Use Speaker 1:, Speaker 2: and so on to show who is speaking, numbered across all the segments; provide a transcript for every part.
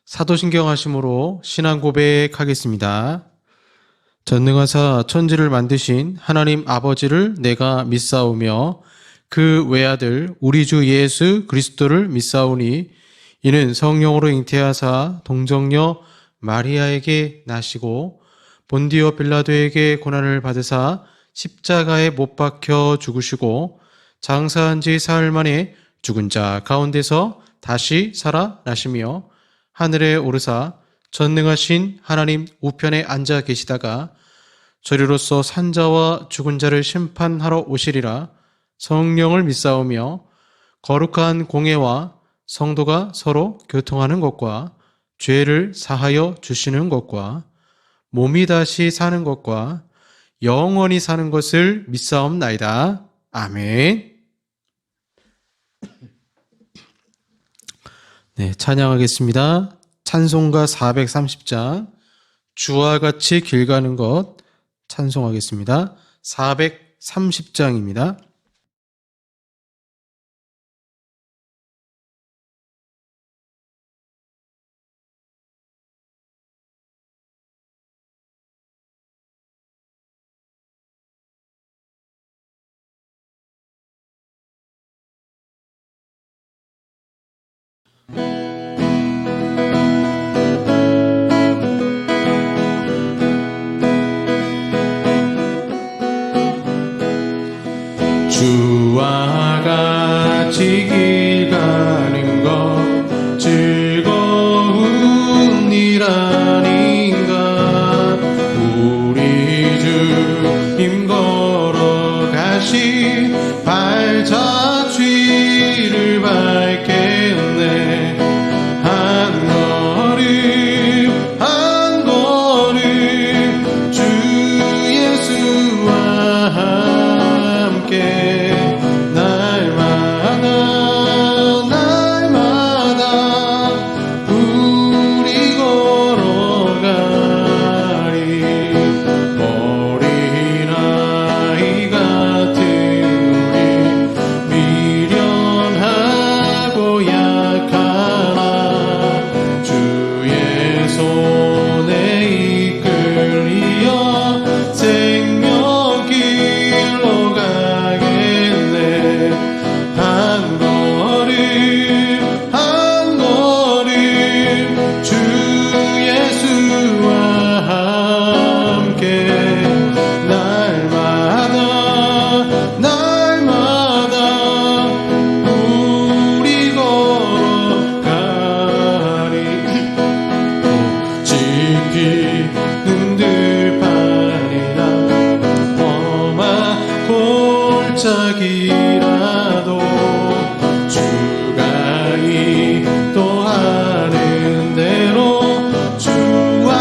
Speaker 1: 사도신경 하심으로 신앙 고백하겠습니다. 전능하사 천지를 만드신 하나님 아버지를 내가 믿사오며 그 외아들 우리 주 예수 그리스도를 믿사오니 이는 성령으로 잉태하사 동정녀 마리아에게 나시고 본디오 빌라도에게 고난을 받으사 십자가에 못 박혀 죽으시고 장사한 지 사흘 만에 죽은 자 가운데서 다시 살아나시며 하늘에 오르사 전능하신 하나님 우편에 앉아 계시다가 저리로서 산자와 죽은 자를 심판하러 오시리라. 성령을 믿사오며 거룩한 공예와 성도가 서로 교통하는 것과 죄를 사하여 주시는 것과 몸이 다시 사는 것과 영원히 사는 것을 믿사옵나이다. 아멘. 네, 찬양하겠습니다. 찬송가 430장 주와 같이 길 가는 것 찬송하겠습니다. 430장입니다. 주와 같이 길 가는 것 즐거운 일 아닌가. 우리 주님 걸어가신 발자취를 밟겠네. 한 걸음 한 걸음 주 예수와 함께 짝이라도 주가 인도하는 대로 주와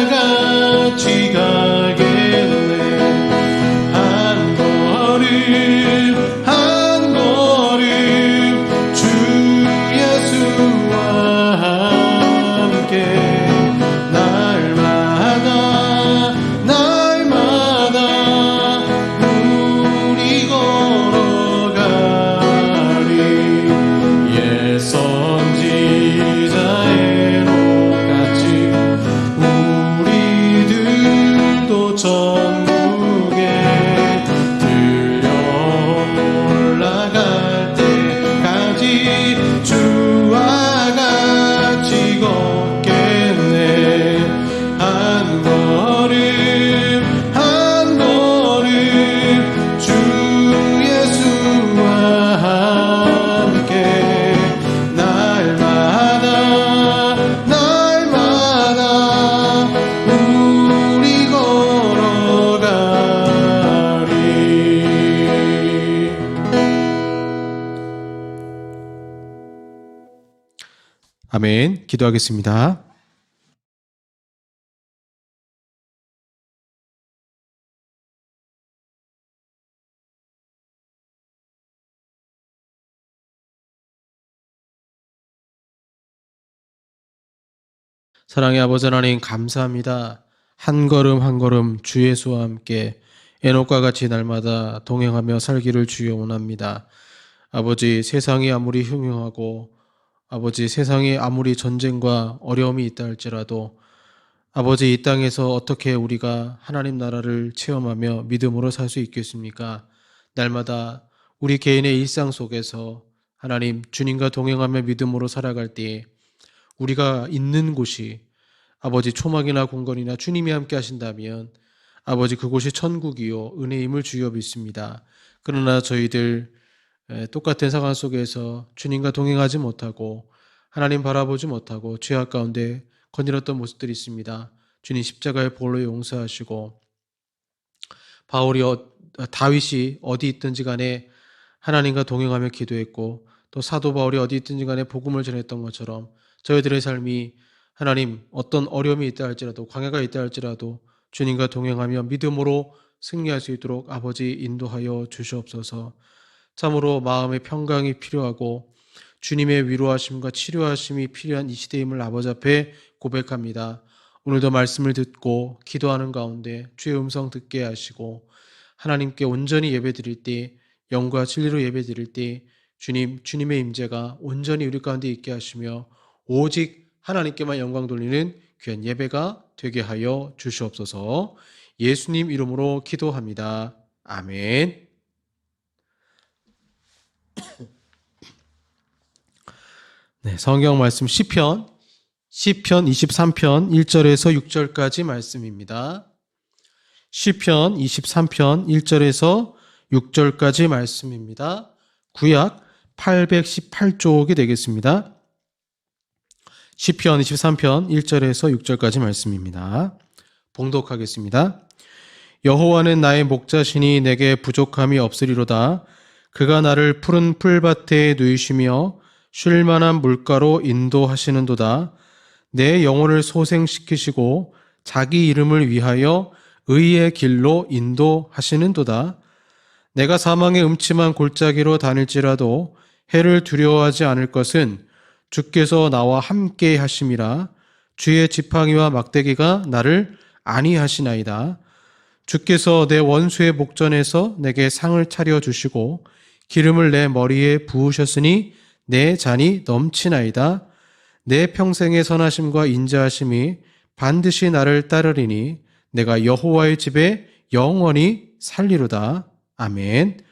Speaker 1: 같이 가겠네. 한 걸음 한 걸음 주 예수와 함께 아멘. 기도하겠습니다. 사랑의 아버지 하나님 감사합니다. 한 걸음 한 걸음 주 예수와 함께 에녹과 같이 날마다 동행하며 살기를 주여 원합니다. 아버지, 세상이 아무리 흉흉하고 아버지, 세상에 아무리 전쟁과 어려움이 있다 할지라도 아버지, 이 땅에서 어떻게 우리가 하나님 나라를 체험하며 믿음으로 살 수 있겠습니까? 날마다 우리 개인의 일상 속에서 하나님 주님과 동행하며 믿음으로 살아갈 때에 우리가 있는 곳이 아버지 초막이나 궁궐이나 주님이 함께 하신다면 아버지 그곳이 천국이요 은혜임을 주여 믿습니다. 그러나 저희들 똑같은 상황 속에서 주님과 동행하지 못하고 하나님 바라보지 못하고 죄악 가운데 거닐었던 모습들이 있습니다. 주님 십자가의 보혈로 용서하시고 다윗이 어디 있든지 간에 하나님과 동행하며 기도했고 또 사도 바울이 어디 있든지 간에 복음을 전했던 것처럼 저희들의 삶이 하나님 어떤 어려움이 있다 할지라도 광야가 있다 할지라도 주님과 동행하며 믿음으로 승리할 수 있도록 아버지 인도하여 주시옵소서. 참으로 마음의 평강이 필요하고 주님의 위로하심과 치료하심이 필요한 이 시대임을 아버지 앞에 고백합니다. 오늘도 말씀을 듣고 기도하는 가운데 주의 음성 듣게 하시고 하나님께 온전히 예배드릴 때 영과 진리로 예배드릴 때 주님의 임재가 온전히 우리 가운데 있게 하시며 오직 하나님께만 영광 돌리는 귀한 예배가 되게 하여 주시옵소서. 예수님 이름으로 기도합니다. 아멘. 네, 성경 말씀 시편 23편 1절에서 6절까지 말씀입니다. 시편 23편 1절에서 6절까지 말씀입니다. 구약 818쪽이 되겠습니다. 시편 23편 1절에서 6절까지 말씀입니다. 봉독하겠습니다. 여호와는 나의 목자시니 내게 부족함이 없으리로다. 그가 나를 푸른 풀밭에 누이시며 쉴 만한 물가로 인도하시는도다. 내 영혼을 소생시키시고 자기 이름을 위하여 의의 길로 인도하시는도다. 내가 사망의 음침한 골짜기로 다닐지라도 해를 두려워하지 않을 것은 주께서 나와 함께 하심이라. 주의 지팡이와 막대기가 나를 안위하시나이다. 주께서 내 원수의 목전에서 내게 상을 차려 주시고 기름을 내 머리에 부으셨으니 내 잔이 넘치나이다. 내 평생의 선하심과 인자하심이 반드시 나를 따르리니 내가 여호와의 집에 영원히 살리로다. 아멘.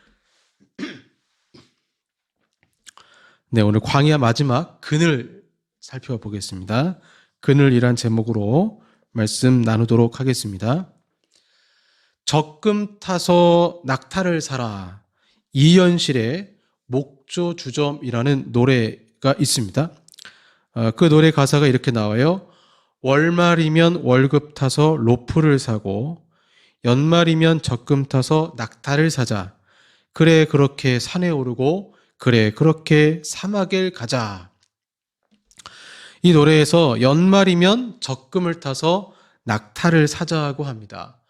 Speaker 1: 네, 오늘 광야 마지막 그늘 살펴보겠습니다. 그늘이란 제목으로 말씀 나누도록 하겠습니다. 적금 타서 낙타를 사라. 이현실의 목조 주점이라는 노래가 있습니다. 그 노래 가사가 이렇게 나와요. 월말이면 월급 타서 로프를 사고 연말이면 적금 타서 낙타를 사자. 그래 그렇게 산에 오르고 그래 그렇게 사막에 가자. 이 노래에서 연말이면 적금을 타서 낙타를 사자고 합니다.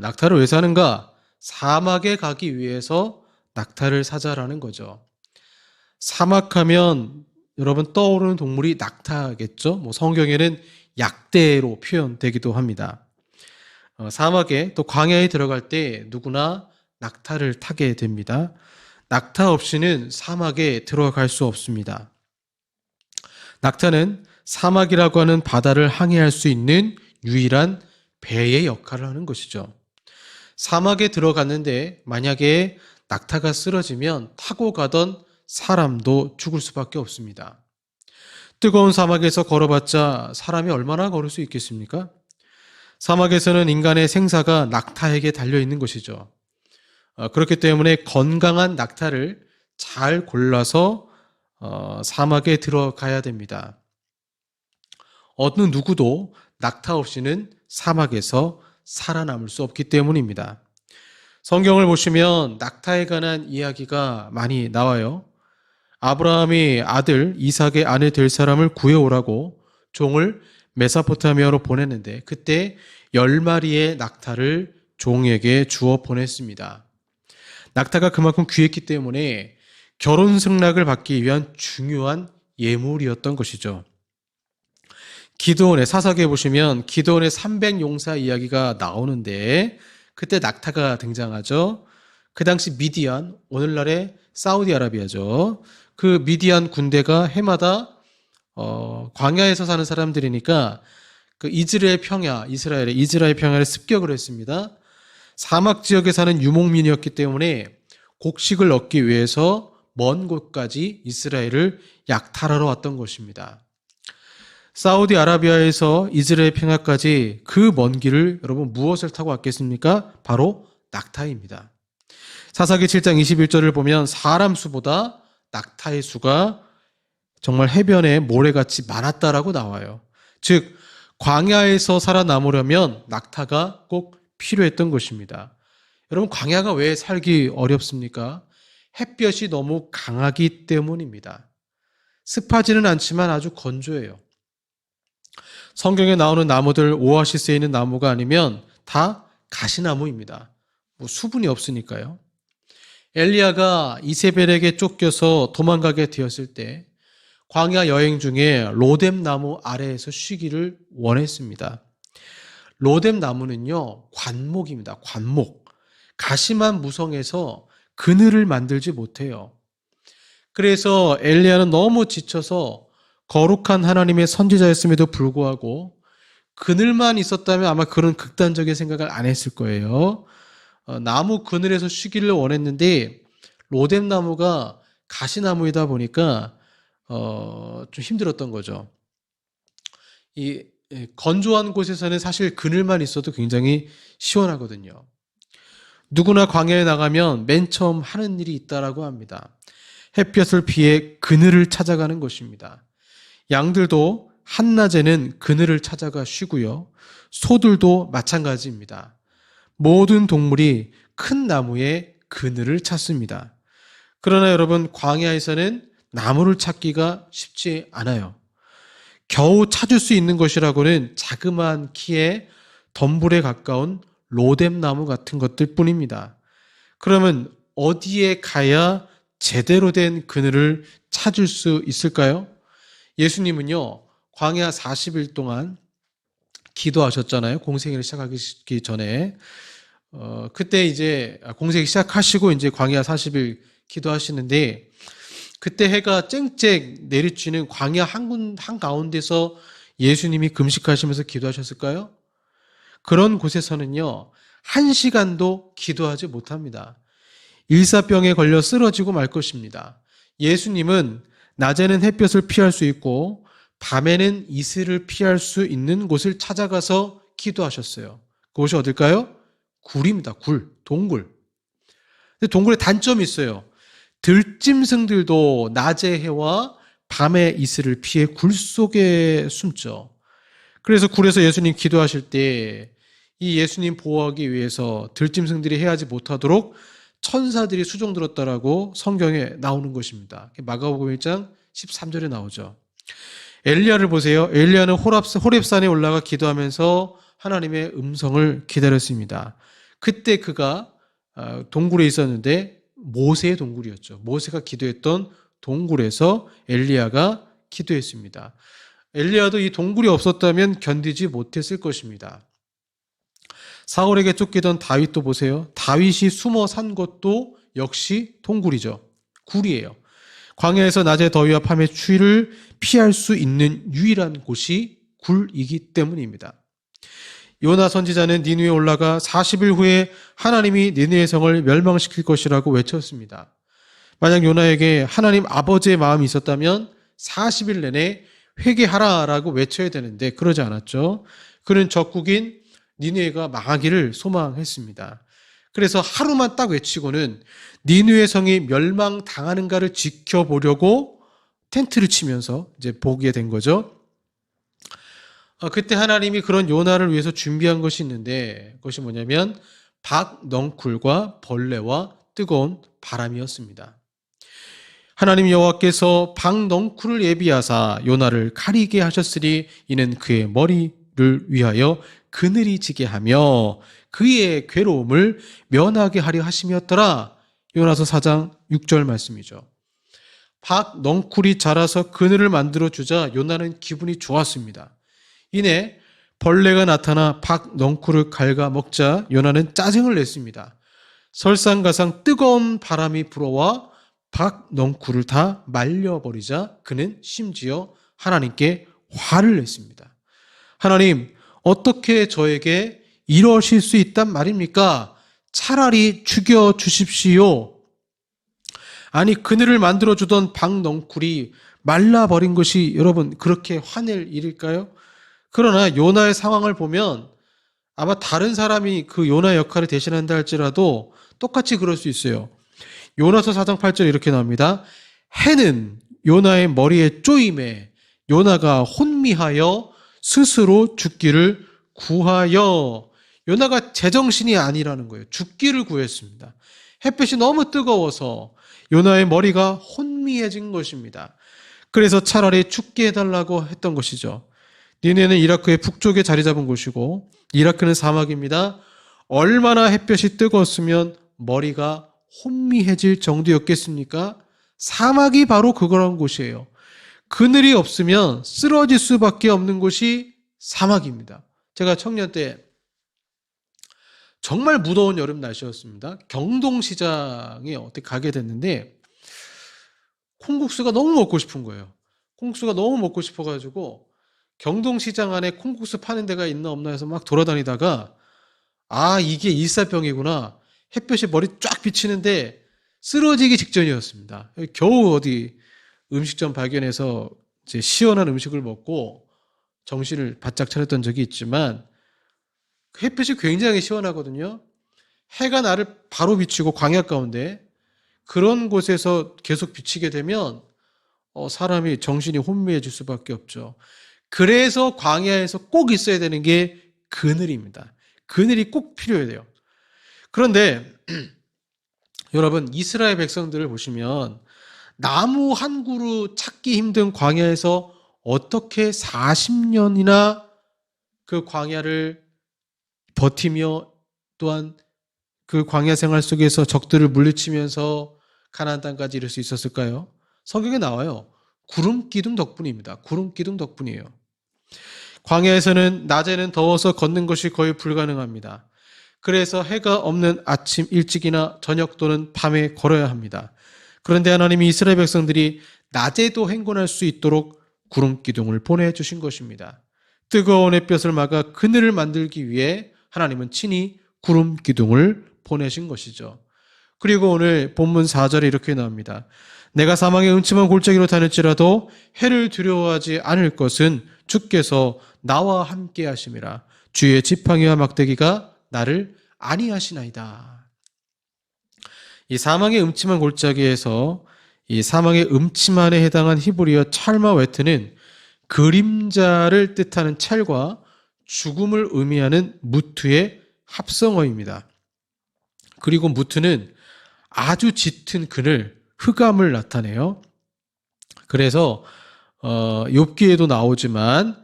Speaker 1: 낙타를 왜 사는가? 사막에 가기 위해서 낙타를 사자라는 거죠. 사막하면 여러분 떠오르는 동물이 낙타겠죠? 성경에는 약대로 표현되기도 합니다. 사막에 또 광야에 들어갈 때 누구나 낙타를 타게 됩니다. 낙타 없이는 사막에 들어갈 수 없습니다. 낙타는 사막이라고 하는 바다를 항해할 수 있는 유일한 배의 역할을 하는 것이죠. 사막에 들어갔는데 만약에 낙타가 쓰러지면 타고 가던 사람도 죽을 수밖에 없습니다. 뜨거운 사막에서 걸어봤자 사람이 얼마나 걸을 수 있겠습니까? 사막에서는 인간의 생사가 낙타에게 달려있는 것이죠. 그렇기 때문에 건강한 낙타를 잘 골라서 사막에 들어가야 됩니다. 어느 누구도 낙타 없이는 사막에서 살아남을 수 없기 때문입니다. 성경을 보시면 낙타에 관한 이야기가 많이 나와요. 아브라함이 아들 이삭의 아내 될 사람을 구해오라고 종을 메소포타미아로 보냈는데 그때 10마리의 낙타를 종에게 주어 보냈습니다. 낙타가 그만큼 귀했기 때문에 결혼 승낙을 받기 위한 중요한 예물이었던 것이죠. 기드온의 사사기에 보시면 기드온의 300용사 이야기가 나오는데 그때 낙타가 등장하죠. 그 당시 미디안, 오늘날의 사우디아라비아죠. 그 미디안 군대가 해마다 광야에서 사는 사람들이니까 그 이스라엘 평야를 습격을 했습니다. 사막 지역에 사는 유목민이었기 때문에 곡식을 얻기 위해서 먼 곳까지 이스라엘을 약탈하러 왔던 것입니다. 사우디아라비아에서 이스라엘 평야까지 그 먼 길을 여러분 무엇을 타고 왔겠습니까? 바로 낙타입니다. 사사기 7장 21절을 보면 사람 수보다 낙타의 수가 정말 해변에 모래같이 많았다라고 나와요. 즉 광야에서 살아남으려면 낙타가 꼭 필요했던 것입니다. 여러분 광야가 왜 살기 어렵습니까? 햇볕이 너무 강하기 때문입니다. 습하지는 않지만 아주 건조해요. 성경에 나오는 나무들, 오아시스에 있는 나무가 아니면 다 가시나무입니다. 수분이 없으니까요. 엘리야가 이세벨에게 쫓겨서 도망가게 되었을 때 광야 여행 중에 로뎀 나무 아래에서 쉬기를 원했습니다. 로뎀 나무는요, 관목입니다. 관목. 가시만 무성해서 그늘을 만들지 못해요. 그래서 엘리야는 너무 지쳐서 거룩한 하나님의 선지자였음에도 불구하고 그늘만 있었다면 아마 그런 극단적인 생각을 안 했을 거예요. 나무 그늘에서 쉬기를 원했는데 로뎀 나무가 가시나무이다 보니까 좀 힘들었던 거죠. 이 건조한 곳에서는 사실 그늘만 있어도 굉장히 시원하거든요. 누구나 광야에 나가면 맨 처음 하는 일이 있다라고 합니다. 햇볕을 피해 그늘을 찾아가는 것입니다. 양들도 한낮에는 그늘을 찾아가 쉬고요. 소들도 마찬가지입니다. 모든 동물이 큰 나무에 그늘을 찾습니다. 그러나 여러분, 광야에서는 나무를 찾기가 쉽지 않아요. 겨우 찾을 수 있는 것이라고는 자그마한 키에 덤불에 가까운 로뎀 나무 같은 것들 뿐입니다. 그러면 어디에 가야 제대로 된 그늘을 찾을 수 있을까요? 예수님은요, 광야 40일 동안 기도하셨잖아요. 공생애를 시작하기 전에. 그때 이제 공생애 시작하시고 이제 광야 40일 기도하시는데, 그때 해가 쨍쨍 내리쬐는 광야 한가운데서 예수님이 금식하시면서 기도하셨을까요? 그런 곳에서는요, 1시간도 기도하지 못합니다. 일사병에 걸려 쓰러지고 말 것입니다. 예수님은 낮에는 햇볕을 피할 수 있고 밤에는 이슬을 피할 수 있는 곳을 찾아가서 기도하셨어요. 그곳이 어딜까요? 굴입니다. 동굴. 근데 동굴에 단점이 있어요. 들짐승들도 낮의 해와 밤의 이슬을 피해 굴 속에 숨죠. 그래서 굴에서 예수님 기도하실 때 이 예수님 보호하기 위해서 들짐승들이 해하지 못하도록 천사들이 수종 들었다라고 성경에 나오는 것입니다. 마가복음 1장 13절에 나오죠. 엘리야를 보세요. 엘리야는 호렙산에 올라가 기도하면서 하나님의 음성을 기다렸습니다. 그때 그가 동굴에 있었는데 모세의 동굴이었죠. 모세가 기도했던 동굴에서 엘리야가 기도했습니다. 엘리야도 이 동굴이 없었다면 견디지 못했을 것입니다. 사울에게 쫓기던 다윗도 보세요. 다윗이 숨어 산 곳도 역시 동굴이죠. 굴이에요. 광야에서 낮의 더위와 밤의 추위를 피할 수 있는 유일한 곳이 굴이기 때문입니다. 요나 선지자는 니느웨에 올라가 40일 후에 하나님이 니느웨 성을 멸망시킬 것이라고 외쳤습니다. 만약 요나에게 하나님 아버지의 마음이 있었다면 40일 내내 회개하라라고 외쳐야 되는데 그러지 않았죠. 그는 적국인 니느웨가 망하기를 소망했습니다. 그래서 하루만 딱 외치고는 니느웨 성이 멸망당하는가를 지켜보려고 텐트를 치면서 이제 보게 된 거죠. 그때 하나님이 그런 요나를 위해서 준비한 것이 있는데 그것이 뭐냐면 박넝쿨과 벌레와 뜨거운 바람이었습니다. 하나님 여호와께서 박넝쿨을 예비하사 요나를 가리게 하셨으니 이는 그의 머리를 위하여 그늘이 지게 하며 그의 괴로움을 면하게 하려 하심이었더라. 요나서 4장 6절 말씀이죠. 박넝쿨이 자라서 그늘을 만들어 주자 요나는 기분이 좋았습니다. 이내 벌레가 나타나 박넝쿨을 갉아먹자 요나는 짜증을 냈습니다. 설상가상 뜨거운 바람이 불어와 박넝쿨을 다 말려버리자 그는 심지어 하나님께 화를 냈습니다. 하나님, 어떻게 저에게 이러실 수 있단 말입니까? 차라리 죽여 주십시오. 아니, 그늘을 만들어주던 박넝쿨이 말라버린 것이 여러분 그렇게 화낼 일일까요? 그러나 요나의 상황을 보면 아마 다른 사람이 그 요나의 역할을 대신한다 할지라도 똑같이 그럴 수 있어요. 요나서 4장 8절에 이렇게 나옵니다. 해는 요나의 머리에 쪼임에 요나가 혼미하여 스스로 죽기를 구하여. 요나가 제정신이 아니라는 거예요. 죽기를 구했습니다. 햇볕이 너무 뜨거워서 요나의 머리가 혼미해진 것입니다. 그래서 차라리 죽게 해달라고 했던 것이죠. 니네는 이라크의 북쪽에 자리 잡은 곳이고 이라크는 사막입니다. 얼마나 햇볕이 뜨거웠으면 머리가 혼미해질 정도였겠습니까? 사막이 바로 그런 곳이에요. 그늘이 없으면 쓰러질 수밖에 없는 곳이 사막입니다. 제가 청년 때 정말 무더운 여름 날씨였습니다. 경동시장에 어떻게 가게 됐는데 콩국수가 너무 먹고 싶은 거예요. 콩국수가 너무 먹고 싶어가지고 경동시장 안에 콩국수 파는 데가 있나 없나 해서 막 돌아다니다가 이게 일사병이구나. 햇볕이 머리 쫙 비치는데 쓰러지기 직전이었습니다. 겨우 어디 음식점 발견해서 이제 시원한 음식을 먹고 정신을 바짝 차렸던 적이 있지만 햇볕이 굉장히 시원하거든요. 해가 나를 바로 비치고 광야 가운데 그런 곳에서 계속 비치게 되면 사람이 정신이 혼미해질 수밖에 없죠. 그래서 광야에서 꼭 있어야 되는 게 그늘입니다. 그늘이 꼭 필요해요. 그런데 여러분 이스라엘 백성들을 보시면 나무 한 그루 찾기 힘든 광야에서 어떻게 40년이나 그 광야를 버티며 또한 그 광야 생활 속에서 적들을 물리치면서 가나안 땅까지 이를 수 있었을까요? 성경에 나와요. 구름 기둥 덕분입니다. 구름 기둥 덕분이에요. 광야에서는 낮에는 더워서 걷는 것이 거의 불가능합니다. 그래서 해가 없는 아침 일찍이나 저녁 또는 밤에 걸어야 합니다. 그런데 하나님이 이스라엘 백성들이 낮에도 행군할 수 있도록 구름 기둥을 보내주신 것입니다. 뜨거운 햇볕을 막아 그늘을 만들기 위해 하나님은 친히 구름 기둥을 보내신 것이죠. 그리고 오늘 본문 4절에 이렇게 나옵니다. 내가 사망의 음침한 골짜기로 다닐지라도 해를 두려워하지 않을 것은 주께서 나와 함께 하심이라. 주의 지팡이와 막대기가 나를 안위하시나이다. 이 사망의 음침한 골짜기에서 이 사망의 음침한에 해당한 히브리어 찰마웨트는 그림자를 뜻하는 찰과 죽음을 의미하는 무트의 합성어입니다. 그리고 무트는 아주 짙은 그늘, 흑암을 나타내요. 그래서 욥기에도 나오지만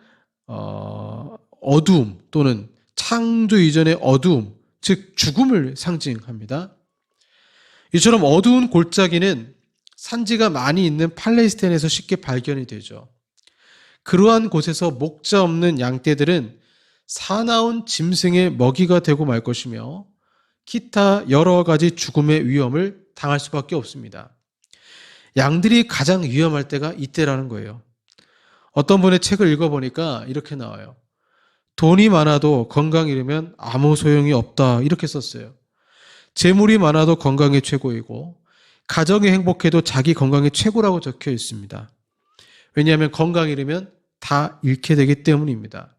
Speaker 1: 어두움 또는 창조 이전의 어두움, 즉 죽음을 상징합니다. 이처럼 어두운 골짜기는 산지가 많이 있는 팔레스타인에서 쉽게 발견이 되죠. 그러한 곳에서 목자 없는 양떼들은 사나운 짐승의 먹이가 되고 말 것이며 기타 여러 가지 죽음의 위험을 당할 수밖에 없습니다. 양들이 가장 위험할 때가 이때라는 거예요. 어떤 분의 책을 읽어보니까 이렇게 나와요. 돈이 많아도 건강 잃으면 아무 소용이 없다 이렇게 썼어요. 재물이 많아도 건강이 최고이고 가정이 행복해도 자기 건강이 최고라고 적혀 있습니다. 왜냐하면 건강 잃으면 다 잃게 되기 때문입니다.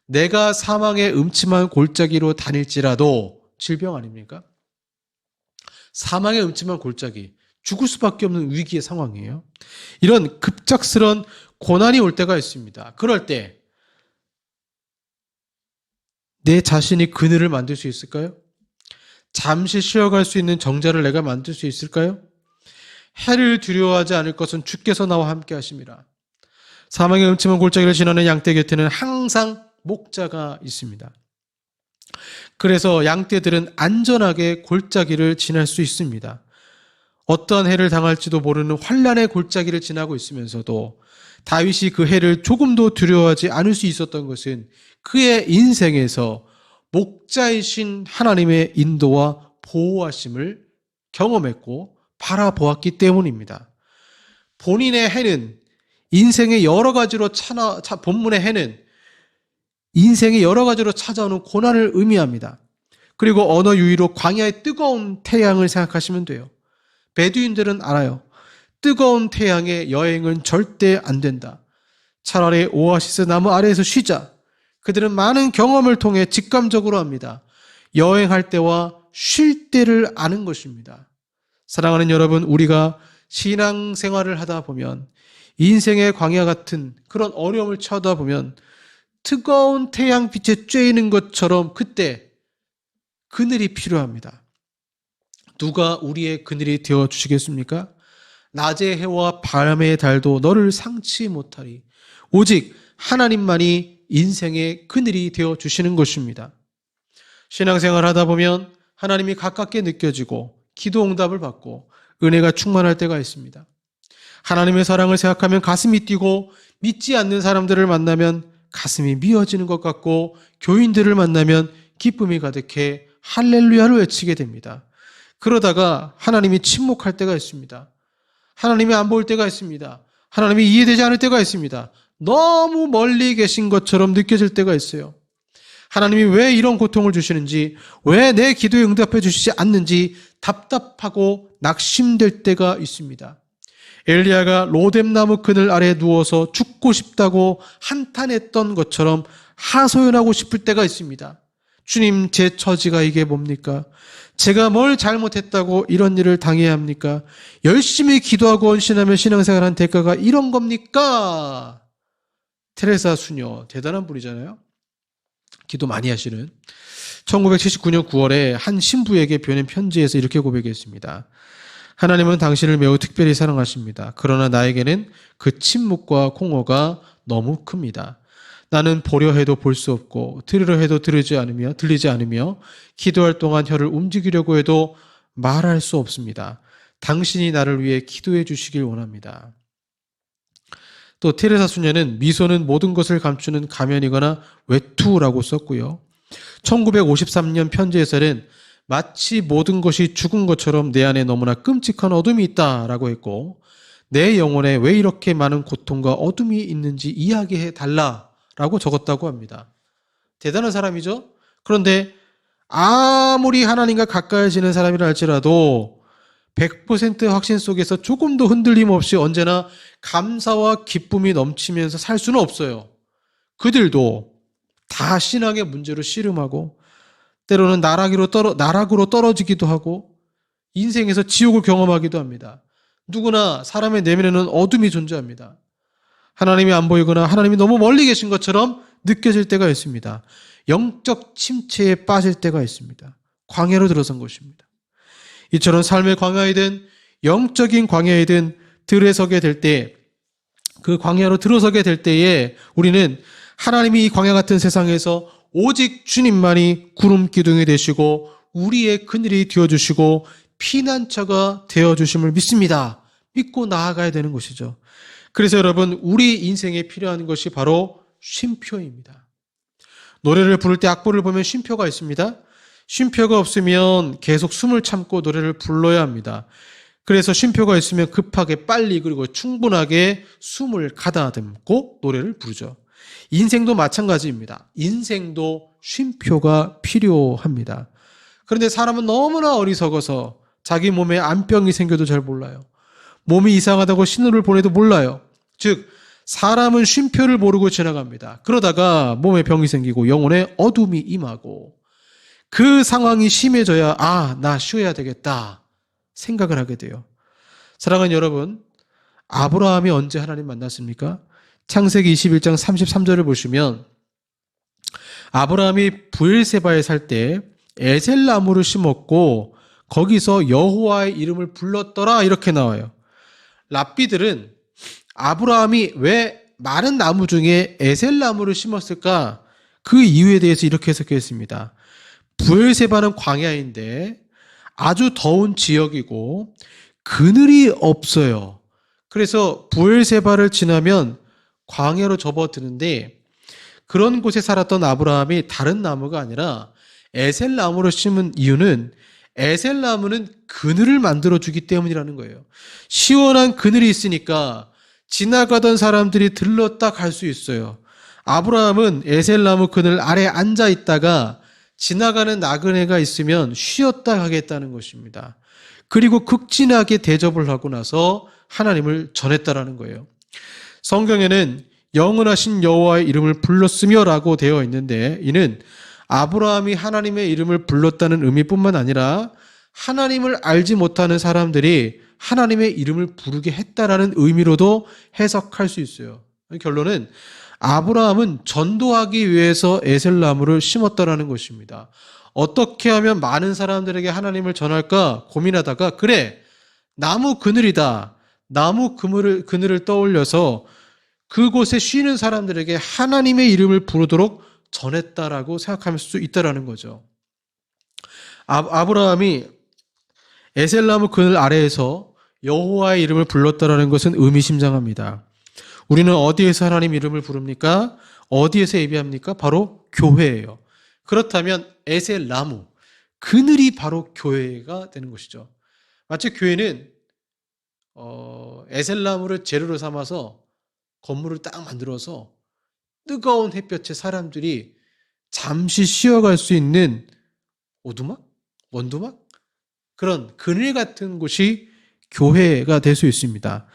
Speaker 1: 내가 사망의 음침한 골짜기로 다닐지라도 질병 아닙니까? 사망의 음침한 골짜기, 죽을 수밖에 없는 위기의 상황이에요. 이런 급작스런 고난이 올 때가 있습니다. 그럴 때 내 자신이 그늘을 만들 수 있을까요? 잠시 쉬어갈 수 있는 정자를 내가 만들 수 있을까요? 해를 두려워하지 않을 것은 주께서 나와 함께 하심이라. 사망의 음침한 골짜기를 지나는 양떼 곁에는 항상 목자가 있습니다. 그래서 양떼들은 안전하게 골짜기를 지날 수 있습니다. 어떤 해를 당할지도 모르는 환란의 골짜기를 지나고 있으면서도 다윗이 그 해를 조금도 두려워하지 않을 수 있었던 것은 그의 인생에서 목자이신 하나님의 인도와 보호하심을 경험했고 바라보았기 때문입니다. 본인의 해는 인생의 여러 가지로 본문의 해는 인생의 여러 가지로 찾아오는 고난을 의미합니다. 그리고 언어 유희로 광야의 뜨거운 태양을 생각하시면 돼요. 베두인들은 알아요. 뜨거운 태양의 여행은 절대 안 된다. 차라리 오아시스 나무 아래에서 쉬자. 그들은 많은 경험을 통해 직감적으로 합니다. 여행할 때와 쉴 때를 아는 것입니다. 사랑하는 여러분, 우리가 신앙생활을 하다 보면 인생의 광야 같은 그런 어려움을 처하다 보면 뜨거운 태양빛에 쬐이는 것처럼 그때 그늘이 필요합니다. 누가 우리의 그늘이 되어주시겠습니까? 낮의 해와 밤의 달도 너를 상치 못하리. 오직 하나님만이 인생의 그늘이 되어주시는 것입니다. 신앙생활 하다 보면 하나님이 가깝게 느껴지고 기도 응답을 받고 은혜가 충만할 때가 있습니다. 하나님의 사랑을 생각하면 가슴이 뛰고 믿지 않는 사람들을 만나면 가슴이 미어지는 것 같고 교인들을 만나면 기쁨이 가득해 할렐루야를 외치게 됩니다. 그러다가 하나님이 침묵할 때가 있습니다. 하나님이 안 보일 때가 있습니다. 하나님이 이해되지 않을 때가 있습니다. 너무 멀리 계신 것처럼 느껴질 때가 있어요. 하나님이 왜 이런 고통을 주시는지, 왜 내 기도에 응답해 주시지 않는지 답답하고 낙심될 때가 있습니다. 엘리야가 로뎀나무 그늘 아래 누워서 죽고 싶다고 한탄했던 것처럼 하소연하고 싶을 때가 있습니다. 주님, 제 처지가 이게 뭡니까? 제가 뭘 잘못했다고 이런 일을 당해야 합니까? 열심히 기도하고 헌신하며 신앙생활한 대가가 이런 겁니까? 테레사 수녀, 대단한 분이잖아요. 기도 많이 하시는. 1979년 9월에 한 신부에게 보낸 편지에서 이렇게 고백했습니다. 하나님은 당신을 매우 특별히 사랑하십니다. 그러나 나에게는 그 침묵과 공허가 너무 큽니다. 나는 보려 해도 볼 수 없고 들으려 해도 들리지 않으며 기도할 동안 혀를 움직이려고 해도 말할 수 없습니다. 당신이 나를 위해 기도해 주시길 원합니다. 또 테레사 수녀는 미소는 모든 것을 감추는 가면이거나 외투라고 썼고요. 1953년 편지에서는 마치 모든 것이 죽은 것처럼 내 안에 너무나 끔찍한 어둠이 있다라고 했고, 내 영혼에 왜 이렇게 많은 고통과 어둠이 있는지 이야기해 달라라고 적었다고 합니다. 대단한 사람이죠. 그런데 아무리 하나님과 가까이지는 사람이라 할지라도 100% 확신 속에서 조금도 흔들림 없이 언제나 감사와 기쁨이 넘치면서 살 수는 없어요. 그들도 다 신앙의 문제로 씨름하고 때로는 나락으로 떨어지기도 하고 인생에서 지옥을 경험하기도 합니다. 누구나 사람의 내면에는 어둠이 존재합니다. 하나님이 안 보이거나 하나님이 너무 멀리 계신 것처럼 느껴질 때가 있습니다. 영적 침체에 빠질 때가 있습니다. 광야로 들어선 것입니다. 이처럼 삶의 광야이든 영적인 광야이든 들어서게 될 때, 그 광야로 들어서게 될 때에 우리는 하나님이 이 광야 같은 세상에서 오직 주님만이 구름 기둥이 되시고 우리의 그늘이 되어주시고 피난처가 되어주심을 믿습니다. 믿고 나아가야 되는 것이죠. 그래서 여러분, 우리 인생에 필요한 것이 바로 쉼표입니다. 노래를 부를 때 악보를 보면 쉼표가 있습니다. 쉼표가 없으면 계속 숨을 참고 노래를 불러야 합니다. 그래서 쉼표가 있으면 급하게 빨리 그리고 충분하게 숨을 가다듬고 노래를 부르죠. 인생도 마찬가지입니다. 인생도 쉼표가 필요합니다. 그런데 사람은 너무나 어리석어서 자기 몸에 암병이 생겨도 잘 몰라요. 몸이 이상하다고 신호를 보내도 몰라요. 즉, 사람은 쉼표를 모르고 지나갑니다. 그러다가 몸에 병이 생기고 영혼에 어둠이 임하고 그 상황이 심해져야 나 쉬어야 되겠다 생각을 하게 돼요. 사랑하는 여러분, 아브라함이 언제 하나님 만났습니까? 창세기 21장 33절을 보시면 아브라함이 브엘세바에 살 때 에셀나무를 심었고 거기서 여호와의 이름을 불렀더라 이렇게 나와요. 랍비들은 아브라함이 왜 많은 나무 중에 에셀나무를 심었을까? 그 이유에 대해서 이렇게 해석했습니다. 브엘세바는 광야인데 아주 더운 지역이고 그늘이 없어요. 그래서 브엘세바를 지나면 광야로 접어드는데 그런 곳에 살았던 아브라함이 다른 나무가 아니라 에셀나무를 심은 이유는 에셀나무는 그늘을 만들어주기 때문이라는 거예요. 시원한 그늘이 있으니까 지나가던 사람들이 들렀다 갈 수 있어요. 아브라함은 에셀나무 그늘 아래 앉아 있다가 지나가는 나그네가 있으면 쉬었다 가겠다는 것입니다. 그리고 극진하게 대접을 하고 나서 하나님을 전했다라는 거예요. 성경에는 영원하신 여호와의 이름을 불렀으며라고 되어 있는데, 이는 아브라함이 하나님의 이름을 불렀다는 의미뿐만 아니라 하나님을 알지 못하는 사람들이 하나님의 이름을 부르게 했다라는 의미로도 해석할 수 있어요. 결론은 아브라함은 전도하기 위해서 에셀나무를 심었다라는 것입니다. 어떻게 하면 많은 사람들에게 하나님을 전할까 고민하다가, 그래, 나무 그늘이다. 나무 그늘을 떠올려서 그곳에 쉬는 사람들에게 하나님의 이름을 부르도록 전했다라고 생각할 수 있다라는 거죠. 아브라함이 에셀나무 그늘 아래에서 여호와의 이름을 불렀다라는 것은 의미심장합니다. 우리는 어디에서 하나님 이름을 부릅니까? 어디에서 예배합니까? 바로 교회예요. 그렇다면 에셀나무, 그늘이 바로 교회가 되는 것이죠. 마치 교회는 에셀나무를 재료로 삼아서 건물을 딱 만들어서 뜨거운 햇볕에 사람들이 잠시 쉬어갈 수 있는 오두막? 원두막? 그런 그늘 같은 곳이 교회가 될 수 있습니다.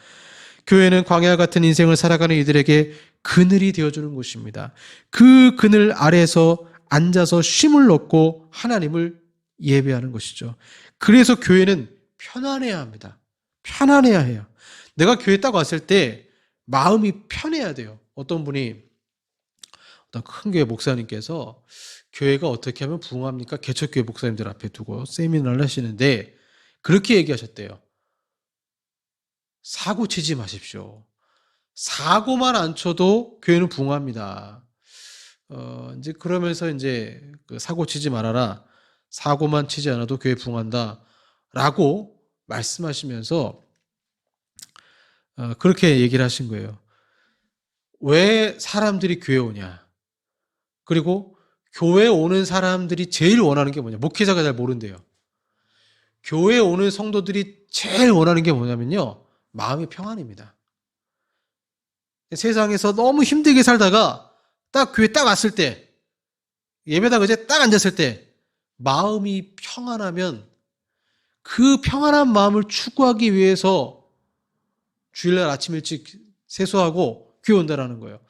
Speaker 1: 교회는 광야 같은 인생을 살아가는 이들에게 그늘이 되어주는 곳입니다. 그 그늘 아래에서 앉아서 쉼을 얻고 하나님을 예배하는 것이죠. 그래서 교회는 편안해야 합니다. 편안해야 해요. 내가 교회 딱 왔을 때 마음이 편해야 돼요. 어떤 큰 교회 목사님께서 교회가 어떻게 하면 부흥합니까? 개척교회 목사님들 앞에 두고 세미나를 하시는데 그렇게 얘기하셨대요. 사고 치지 마십시오. 사고만 안 쳐도 교회는 부흥합니다. 이제 그러면서 이제 사고 치지 말아라. 사고만 치지 않아도 교회 부흥한다. 라고 말씀하시면서 그렇게 얘기를 하신 거예요. 왜 사람들이 교회 오냐? 그리고 교회 오는 사람들이 제일 원하는 게 뭐냐? 목회자가 잘 모른대요. 교회 오는 성도들이 제일 원하는 게 뭐냐면요, 마음의 평안입니다. 세상에서 너무 힘들게 살다가 딱 교회 딱 왔을 때, 예배당 의자에 딱 앉았을 때 마음이 평안하면 그 평안한 마음을 추구하기 위해서 주일날 아침 일찍 세수하고 교회 온다라는 거예요.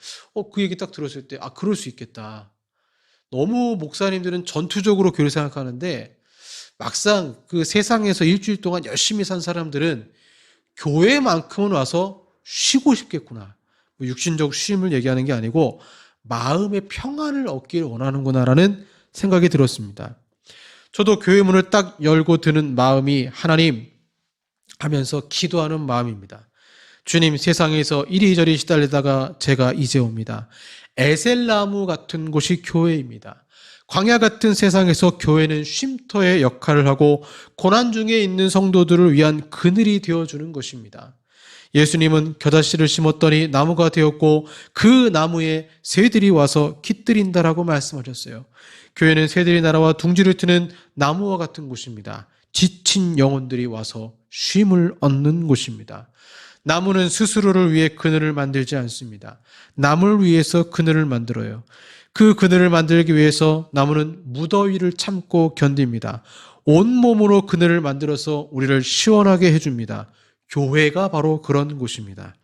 Speaker 1: 그 얘기 딱 들었을 때 그럴 수 있겠다. 너무 목사님들은 전투적으로 교회를 생각하는데 막상 그 세상에서 일주일 동안 열심히 산 사람들은 교회만큼은 와서 쉬고 싶겠구나. 육신적 쉼을 얘기하는 게 아니고 마음의 평안을 얻기를 원하는구나라는 생각이 들었습니다. 저도 교회 문을 딱 열고 드는 마음이 하나님 하면서 기도하는 마음입니다. 주님, 세상에서 이리저리 시달리다가 제가 이제 옵니다. 에셀나무 같은 곳이 교회입니다. 광야 같은 세상에서 교회는 쉼터의 역할을 하고 고난 중에 있는 성도들을 위한 그늘이 되어주는 것입니다. 예수님은 겨자씨를 심었더니 나무가 되었고 그 나무에 새들이 와서 깃들인다라고 말씀하셨어요. 교회는 새들이 날아와 둥지를 트는 나무와 같은 곳입니다. 지친 영혼들이 와서 쉼을 얻는 곳입니다. 나무는 스스로를 위해 그늘을 만들지 않습니다. 남을 위해서 그늘을 만들어요. 그 그늘을 만들기 위해서 나무는 무더위를 참고 견딥니다. 온몸으로 그늘을 만들어서 우리를 시원하게 해줍니다. 교회가 바로 그런 곳입니다.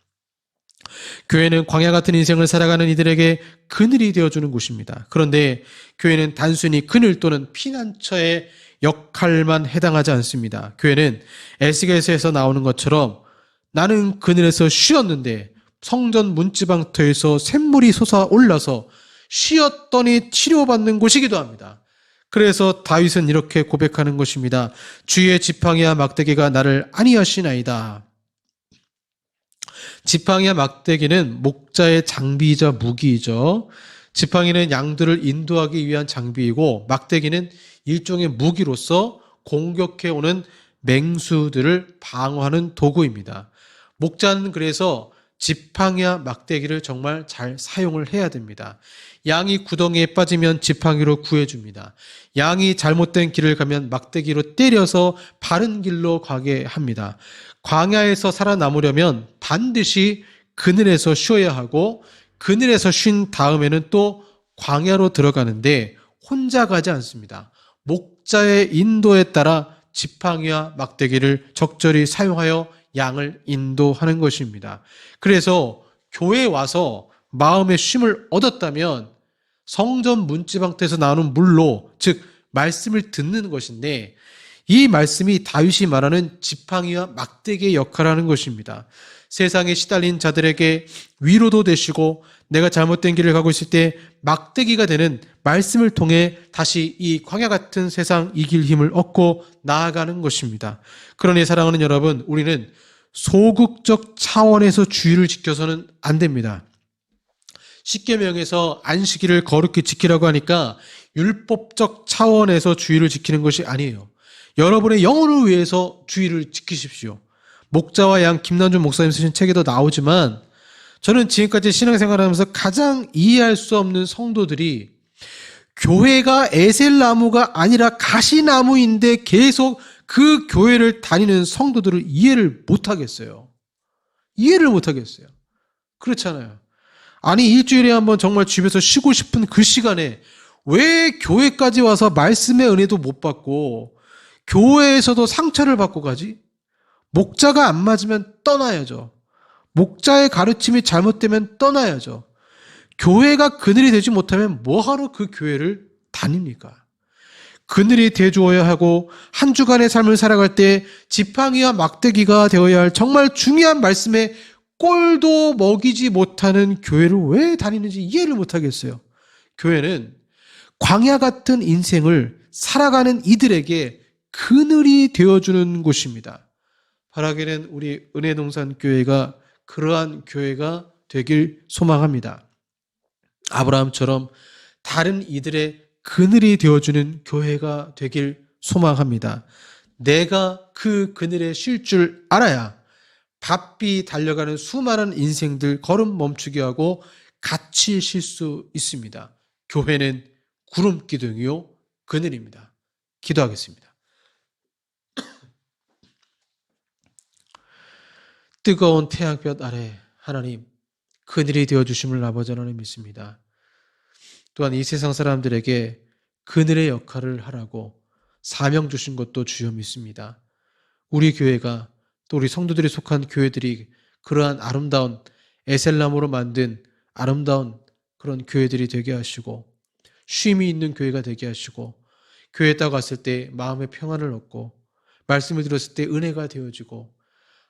Speaker 1: 교회는 광야 같은 인생을 살아가는 이들에게 그늘이 되어주는 곳입니다. 그런데 교회는 단순히 그늘 또는 피난처의 역할만 해당하지 않습니다. 교회는 에스겔서에서 나오는 것처럼 나는 그늘에서 쉬었는데 성전 문지방터에서 샘물이 솟아올라서 쉬었더니 치료받는 곳이기도 합니다. 그래서 다윗은 이렇게 고백하는 것입니다. 주의 지팡이와 막대기가 나를 안위하시나이다. 지팡이와 막대기는 목자의 장비이자 무기이죠. 지팡이는 양들을 인도하기 위한 장비이고 막대기는 일종의 무기로서 공격해오는 맹수들을 방어하는 도구입니다. 목자는 그래서 지팡이와 막대기를 정말 잘 사용을 해야 됩니다. 양이 구덩이에 빠지면 지팡이로 구해줍니다. 양이 잘못된 길을 가면 막대기로 때려서 바른 길로 가게 합니다. 광야에서 살아남으려면 반드시 그늘에서 쉬어야 하고 그늘에서 쉰 다음에는 또 광야로 들어가는데 혼자 가지 않습니다. 목자의 인도에 따라 지팡이와 막대기를 적절히 사용하여 양을 인도하는 것입니다. 그래서 교회에 와서 마음의 쉼을 얻었다면 성전 문지방터에서 나오는 물로, 즉 말씀을 듣는 것인데, 이 말씀이 다윗이 말하는 지팡이와 막대기의 역할을 하는 것입니다. 세상에 시달린 자들에게 위로도 되시고 내가 잘못된 길을 가고 있을 때 막대기가 되는 말씀을 통해 다시 이 광야 같은 세상 이길 힘을 얻고 나아가는 것입니다. 그러니 사랑하는 여러분, 우리는 소극적 차원에서 주의를 지켜서는 안 됩니다. 십계명에서 안식일을 거룩히 지키라고 하니까 율법적 차원에서 주의를 지키는 것이 아니에요. 여러분의 영혼을 위해서 주의를 지키십시오. 목자와 양 김난준 목사님 쓰신 책에도 나오지만 저는 지금까지 신앙생활하면서 가장 이해할 수 없는 성도들이 교회가 에셀나무가 아니라 가시나무인데 계속 그 교회를 다니는 성도들을 이해를 못하겠어요. 이해를 못하겠어요. 그렇잖아요. 아니 일주일에 한번 정말 집에서 쉬고 싶은 그 시간에 왜 교회까지 와서 말씀의 은혜도 못 받고 교회에서도 상처를 받고 가지? 목자가 안 맞으면 떠나야죠. 목자의 가르침이 잘못되면 떠나야죠. 교회가 그늘이 되지 못하면 뭐하러 그 교회를 다닙니까? 그늘이 되어주어야 하고 한 주간의 삶을 살아갈 때 지팡이와 막대기가 되어야 할 정말 중요한 말씀에 꼴도 먹이지 못하는 교회를 왜 다니는지 이해를 못하겠어요. 교회는 광야 같은 인생을 살아가는 이들에게 그늘이 되어주는 곳입니다. 바라기는 우리 은혜동산교회가 그러한 교회가 되길 소망합니다. 아브라함처럼 다른 이들의 그늘이 되어주는 교회가 되길 소망합니다. 내가 그 그늘에 쉴 줄 알아야 바삐 달려가는 수많은 인생들 걸음 멈추게 하고 같이 쉴 수 있습니다. 교회는 구름 기둥이요 그늘입니다. 기도하겠습니다. 뜨거운 태양볕 아래 하나님 그늘이 되어주심을 아버지 하나님 믿습니다. 또한 이 세상 사람들에게 그늘의 역할을 하라고 사명 주신 것도 주여 믿습니다. 우리 교회가 또 우리 성도들이 속한 교회들이 그러한 아름다운 에셀나무로 만든 아름다운 그런 교회들이 되게 하시고 쉼이 있는 교회가 되게 하시고 교회에 딱 갔을 때 마음의 평안을 얻고 말씀을 들었을 때 은혜가 되어지고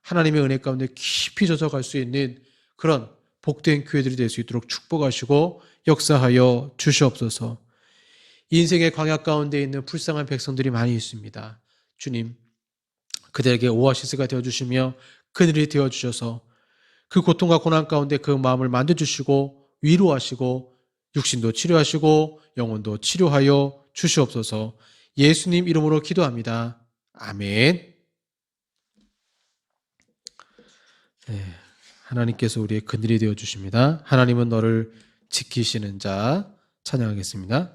Speaker 1: 하나님의 은혜 가운데 깊이 젖어갈 수 있는 그런 복된 교회들이 될 수 있도록 축복하시고 역사하여 주시옵소서. 인생의 광야 가운데 있는 불쌍한 백성들이 많이 있습니다. 주님, 그들에게 오아시스가 되어주시며 그늘이 되어주셔서 그 고통과 고난 가운데 그 마음을 만져주시고 위로하시고 육신도 치료하시고 영혼도 치료하여 주시옵소서. 예수님 이름으로 기도합니다. 아멘. 네, 하나님께서 우리의 그늘이 되어주십니다. 하나님은 너를 지키시는 자 찬양하겠습니다.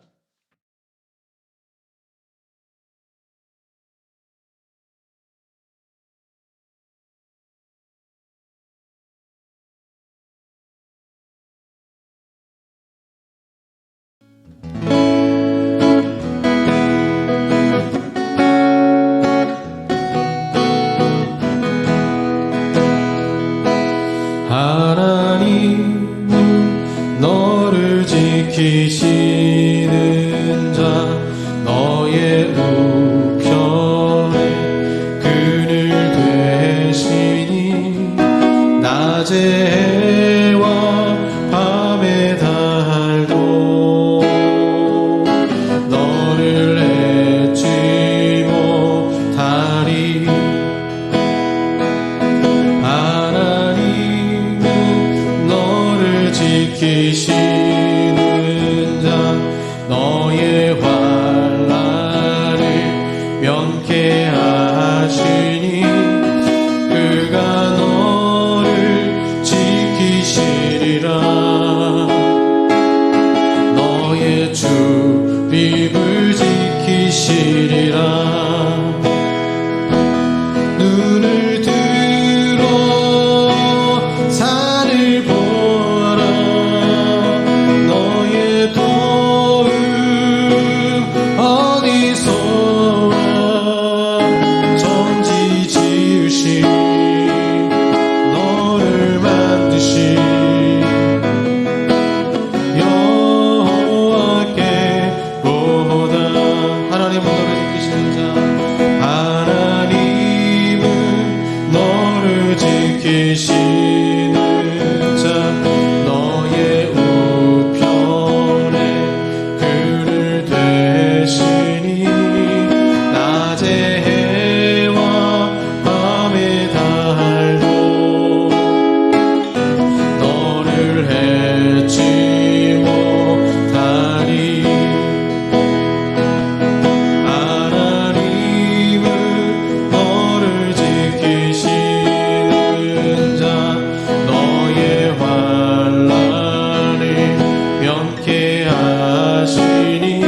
Speaker 2: 하나님은 너를 지키시는 자 너의 우편에 그늘 되시니 낮에 해와 밤에 달도 너를 잊지 못하리. 지키시는 자 너의 환난을 면케하시니 그가 너를 지키시리라. 너의 출입을 지키시리라. 눈을 들어 산을 하시니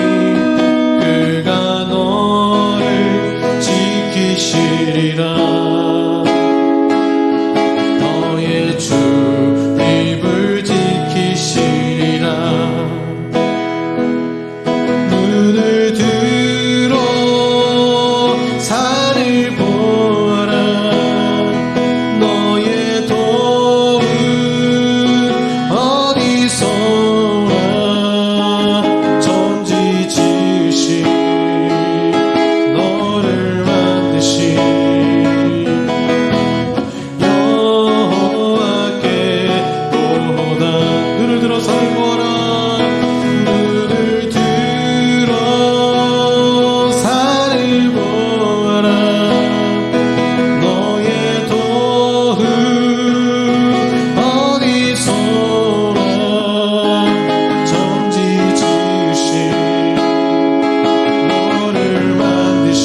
Speaker 2: 그가 너를 지키시리라. 너의 주 입을 지키시리라. 눈을 들어 산을 보아라. 너의 도움 어디서 와. 천지 지으신 너를 만드신 여호와께 보다. 눈을 들어 산을 보아라. 눈을 들어 산을 보아라. 너의 도움 어디서 와. 천지 지으신 너를 만드신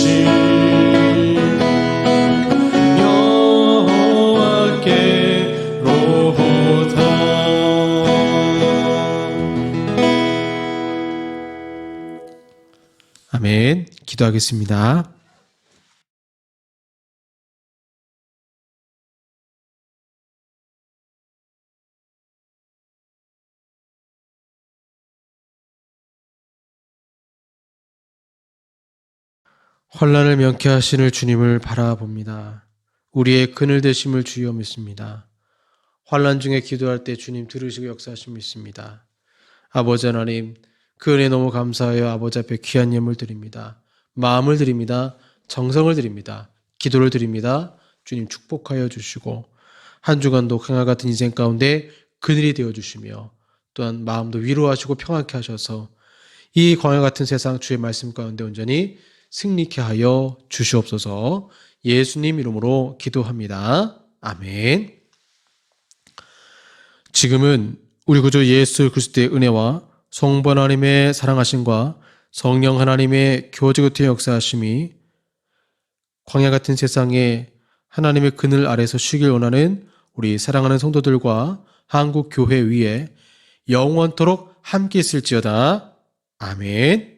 Speaker 2: 여호와께로다.
Speaker 1: 아멘. 기도하겠습니다. 환난을 명쾌하시는 주님을 바라봅니다. 우리의 그늘 되심을 주여 믿습니다. 환난 중에 기도할 때 주님 들으시고 역사하심 믿습니다. 아버지 하나님, 그 은혜 너무 감사하여 아버지 앞에 귀한 예물 드립니다. 마음을 드립니다. 정성을 드립니다. 기도를 드립니다. 주님 축복하여 주시고 한 주간도 강화 같은 인생 가운데 그늘이 되어주시며 또한 마음도 위로하시고 평안케 하셔서 이 광야 같은 세상 주의 말씀 가운데 온전히 승리케 하여 주시옵소서. 예수님 이름으로 기도합니다. 아멘. 지금은 우리 구주 예수 그리스도의 은혜와 성부 하나님의 사랑하심과 성령 하나님의 교제구태 역사하심이 광야 같은 세상에 하나님의 그늘 아래서 쉬길 원하는 우리 사랑하는 성도들과 한국 교회 위에 영원토록 함께 있을지어다. 아멘.